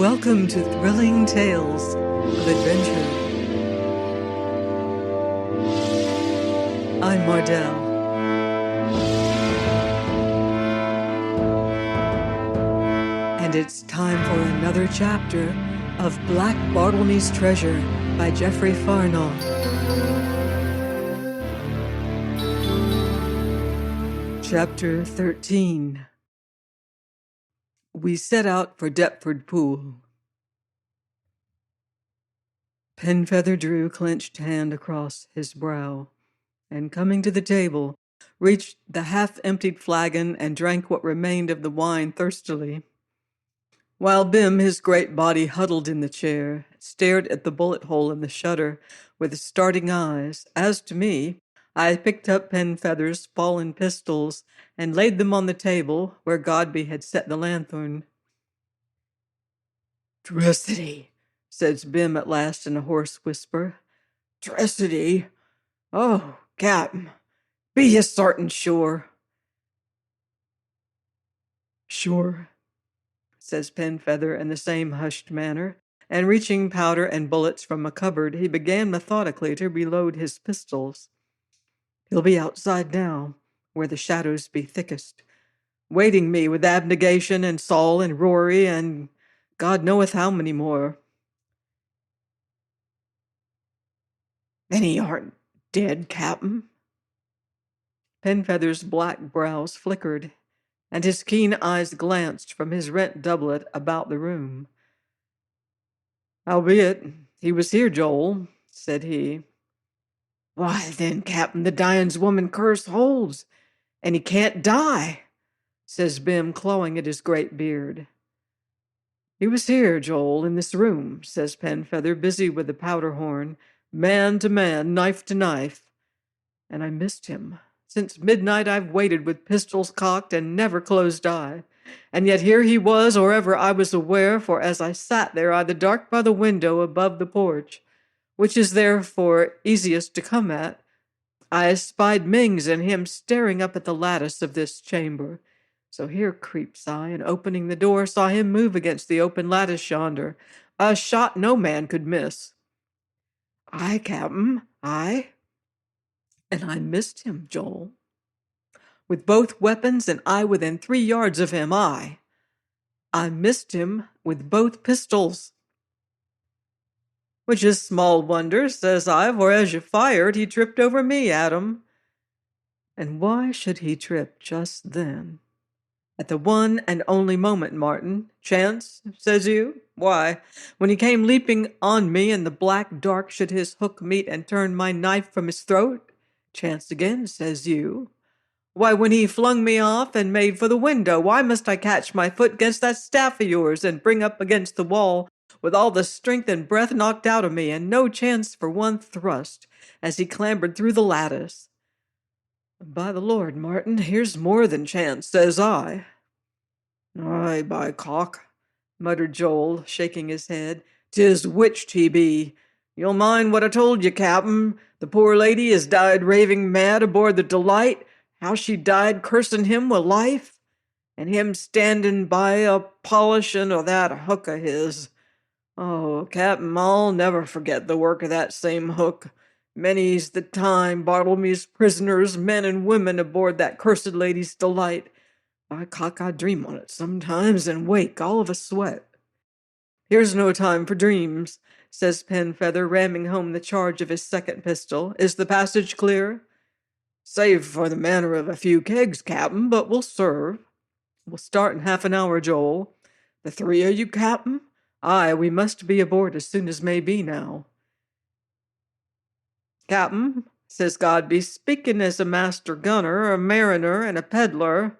Welcome to Thrilling Tales of Adventure. I'm Mardell. And it's time for another chapter of Black Bartlemys' Treasure by Jeffery Farnol. Chapter 13. We set out for Deptford Pool. Penfeather drew clenched hand across his brow, and coming to the table, reached the half-emptied flagon and drank what remained of the wine thirstily. While Bim, his great body huddled in the chair, stared at the bullet hole in the shutter with starting eyes, as to me, I picked up Penfeather's fallen pistols and laid them on the table where Godby had set the lanthorn. "Tricity," says Bim at last in a hoarse whisper. "Tricity? Oh, Cap'n, be ye sartin sure?" "Sure," says Penfeather in the same hushed manner, and reaching powder and bullets from a cupboard, he began methodically to reload his pistols. "He'll be outside now, where the shadows be thickest, waiting me with Abnegation and Saul and Rory and God knoweth how many more." "Then he aren't dead, Cap'n?" Penfeather's black brows flickered, and his keen eyes glanced from his rent doublet about the room. "Howbeit, he was here, Joel," said he. "Why, then, Cap'n, the dying's woman curse holds, and he can't die," says Bim, clawing at his great beard. "He was here, Joel, in this room," says Penfeather, busy with the powder horn, "man to man, knife to knife. And I missed him. Since midnight I've waited with pistols cocked and never closed eye. And yet here he was, or ever I was aware, for as I sat there I the dark by the window above the porch, which is therefore easiest to come at, I espied Mings and him staring up at the lattice of this chamber. So here creeps I, and opening the door, saw him move against the open lattice yonder, a shot no man could miss. Aye, Cap'n, aye. And I missed him, Joel. With both weapons, and I within 3 yards of him, I missed him with both pistols. Which is small wonder, says I, for as you fired, he tripped over me, Adam. And why should he trip just then? At the one and only moment, Martin. Chance, says you? Why, when he came leaping on me in the black dark, should his hook meet and turn my knife from his throat? Chance again, says you. Why, when he flung me off and made for the window, why must I catch my foot against that staff of yours and bring up against the wall with all the strength and breath knocked out of me and no chance for one thrust as he clambered through the lattice? By the Lord, Martin, here's more than chance, says I. Aye, by cock, muttered Joel, shaking his head. 'Tis witched he be. You'll mind what I told you, Cap'n. The poor lady has died raving mad aboard the Delight. How she died cursing him with life, and him standing by a polishing o' that hook o' his. Oh, Cap'n, I'll never forget the work of that same hook. Many's the time Bartlemys prisoners, men and women, aboard that cursed lady's Delight. By cock, I dream on it sometimes and wake all of a sweat." "Here's no time for dreams," says Penfeather, ramming home the charge of his second pistol. "Is the passage clear?" "Save for the matter of a few kegs, Cap'n, but we'll serve." "We'll start in half an hour, Joel." "The 3 of you, Cap'n?" "Aye, we must be aboard as soon as may be now." "Cap'n," says Godby, "speaking as a master gunner, a mariner, and a peddler,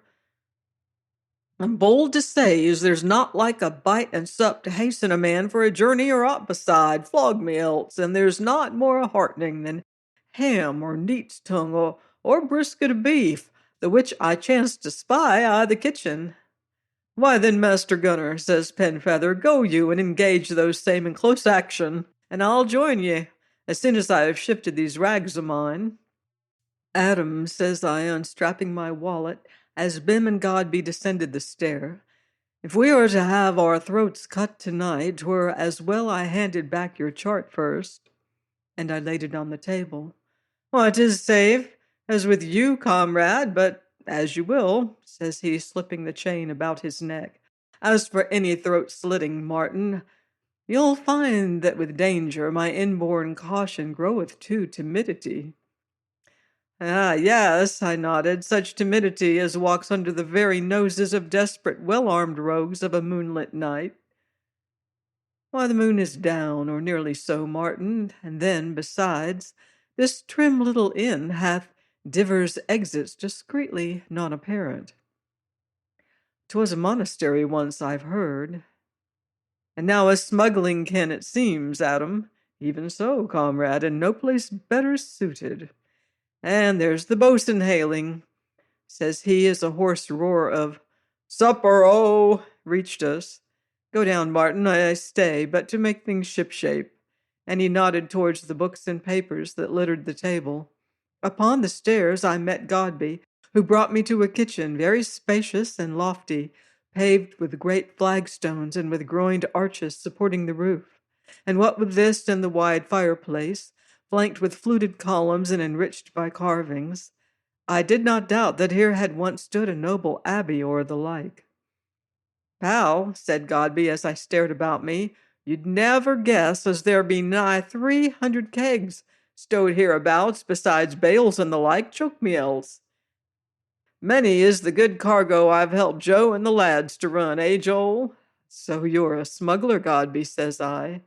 I'm bold to say as there's not like a bite and sup to hasten a man for a journey or aught beside, flog me else, and there's not more heartening than ham or neat's tongue or brisket of beef, the which I chanced to spy i' the kitchen." "Why then, Master Gunner," says Penfeather, "go you and engage those same in close action, and I'll join ye, as soon as I have shifted these rags of mine." "Adam," says I, unstrapping my wallet, as Bim and Godby descended the stair, If we are to have our throats cut tonight, 'twere as well I handed back your chart first. And I laid it on the table. Well, 'tis safe, as with you, comrade, but as you will, says he, slipping the chain about his neck. As for any throat slitting, Martin, you'll find that with danger my inborn caution groweth to timidity. Ah, yes, I nodded, such timidity as walks under the very noses of desperate, well-armed rogues of a moonlit night. Why, the moon is down, or nearly so, Martin, and then, besides, this trim little inn hath divers exits discreetly non-apparent. 'Twas a monastery once, I've heard, and now a smuggling ken, it seems, Adam. Even so, comrade, and no place better suited. And there's the boatswain hailing, says he, as a hoarse roar of "Supper, oh!" reached us. Go down, Martin, I stay, but to make things shipshape. And he nodded towards the books and papers that littered the table. Upon the stairs I met Godby, who brought me to a kitchen very spacious and lofty, paved with great flagstones and with groined arches supporting the roof. And what with this and the wide fireplace, flanked with fluted columns and enriched by carvings, I did not doubt that here had once stood a noble abbey or the like. Pal, said Godby as I stared about me, you'd never guess as there be nigh 300 kegs stowed hereabouts, besides bales and the like. Choke me else. Many is the good cargo I've helped Joe and the lads to run, eh, Joel? So you're a smuggler, Godby, says I.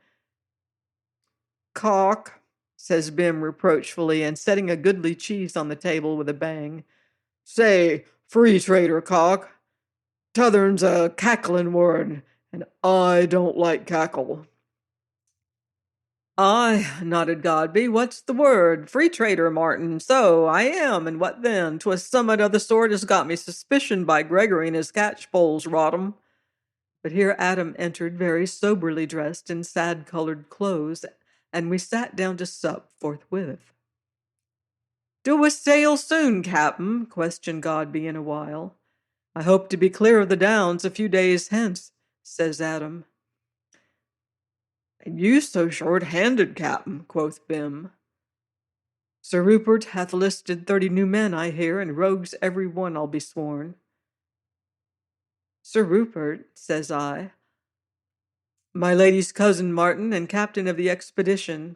Cock, says Bim reproachfully, and setting a goodly cheese on the table with a bang. Say, free trader, Cock. T'other's a cacklin' word, and I don't like cackle. Aye, nodded Godby. What's the word? Free trader, Martin. So I am, and what then? 'Twas summat of the sort as got me suspicioned by Gregory and his catchpoles, rot 'em. But here Adam entered, very soberly dressed in sad-colored clothes, and we sat down to sup forthwith. Do we sail soon, Cap'n? Questioned Godby in a while. I hope to be clear of the Downs a few days hence, says Adam. And you so short-handed, Cap'n, quoth Bim. Sir Rupert hath listed 30 new men, I hear, and rogues every one, I'll be sworn. Sir Rupert, says I. My lady's cousin, Martin, and captain of the expedition.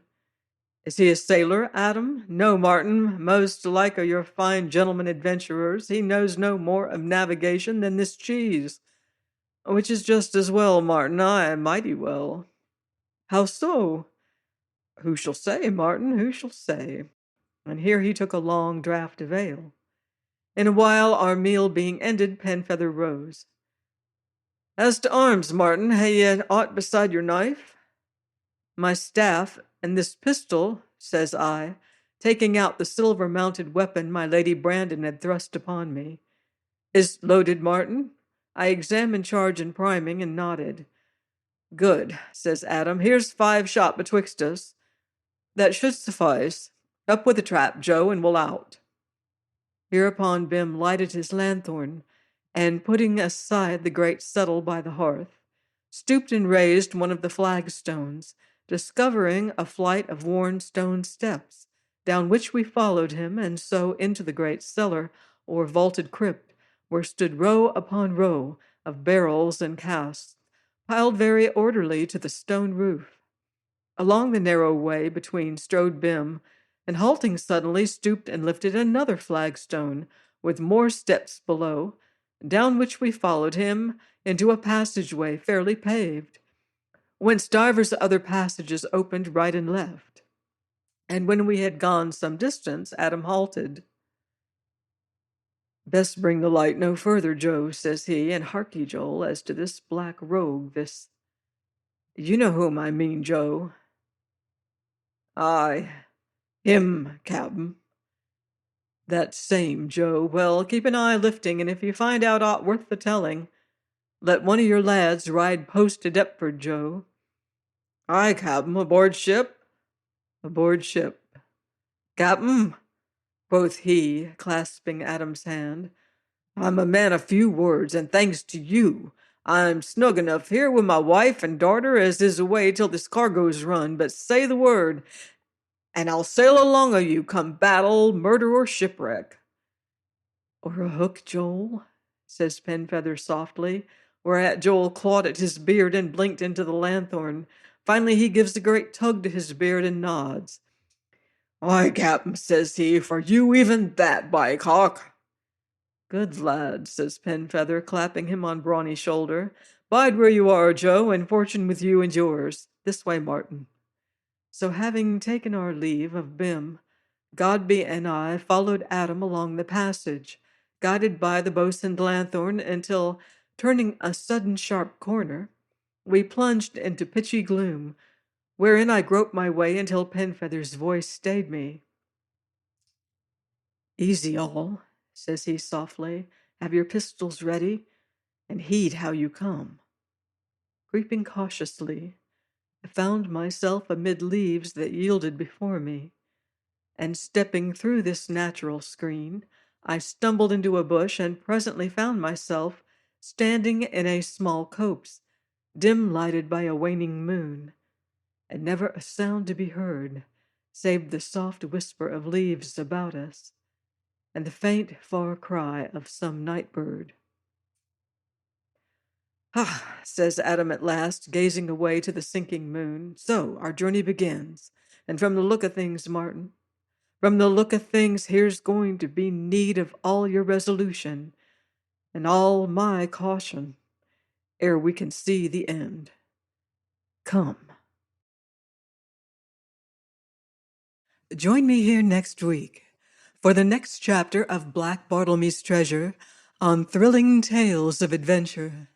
Is he a sailor, Adam? No, Martin, most like of your fine gentlemen adventurers, he knows no more of navigation than this cheese. Which is just as well, Martin, aye, mighty well. How so? Who shall say, Martin, who shall say? And here he took a long draught of ale. In a while, our meal being ended, Penfeather rose. As to arms, Martin, hae ye aught beside your knife? My staff and this pistol, says I, taking out the silver-mounted weapon my Lady Brandon had thrust upon me. Is loaded, Martin? I examined charge and priming and nodded. Good, says Adam. Here's 5 shot betwixt us. That should suffice. Up with the trap, Joe, and we'll out. Hereupon Bim lighted his lanthorn, and putting aside the great settle by the hearth, stooped and raised one of the flagstones, discovering a flight of worn stone steps, down which we followed him, and so into the great cellar, or vaulted crypt, where stood row upon row of barrels and casks, piled very orderly to the stone roof. Along the narrow way between strode Bim, and halting suddenly, stooped and lifted another flagstone, with more steps below, down which we followed him into a passageway fairly paved, whence divers other passages opened right and left. And when we had gone some distance, Adam halted. Best bring the light no further, Joe, says he, and hark ye, Joel, as to this black rogue, this... You know whom I mean, Joe. Aye, him, Cap'n. That same, Joe. Well, keep an eye lifting, and if you find out aught worth the telling, let one of your lads ride post to Deptford, Joe. Aye, Cap'n, aboard ship? Aboard ship. Cap'n, quoth he, clasping Adam's hand, I'm a man of few words, and thanks to you, I'm snug enough here with my wife and daughter as is away till this cargo's run, but say the word, and I'll sail along o' you come battle, murder, or shipwreck." "Or a hook, Joel?" says Penfeather softly, whereat Joel clawed at his beard and blinked into the lanthorn. Finally he gives a great tug to his beard and nods. "Aye, Cap'n," says he, "for you even that, by cock." "Good lad," says Penfeather, clapping him on brawny shoulder. "Bide where you are, Joe, and fortune with you and yours. This way, Martin." So having taken our leave of Bim, Godby and I followed Adam along the passage, guided by the boatswain's lanthorn until, turning a sudden sharp corner, we plunged into pitchy gloom, wherein I groped my way until Penfeather's voice stayed me. "Easy all," says he softly. "Have your pistols ready, and heed how you come." Creeping cautiously, I found myself amid leaves that yielded before me, and stepping through this natural screen, I stumbled into a bush and presently found myself standing in a small copse, dim lighted by a waning moon, and never a sound to be heard, save the soft whisper of leaves about us, and the faint far cry of some night bird. "Ah," says Adam at last, gazing away to the sinking moon. "So our journey begins. And from the look of things, Martin, from the look of things, here's going to be need of all your resolution and all my caution ere we can see the end. Come." Join me here next week for the next chapter of Black Bartlemy's Treasure on thrilling tales of adventure.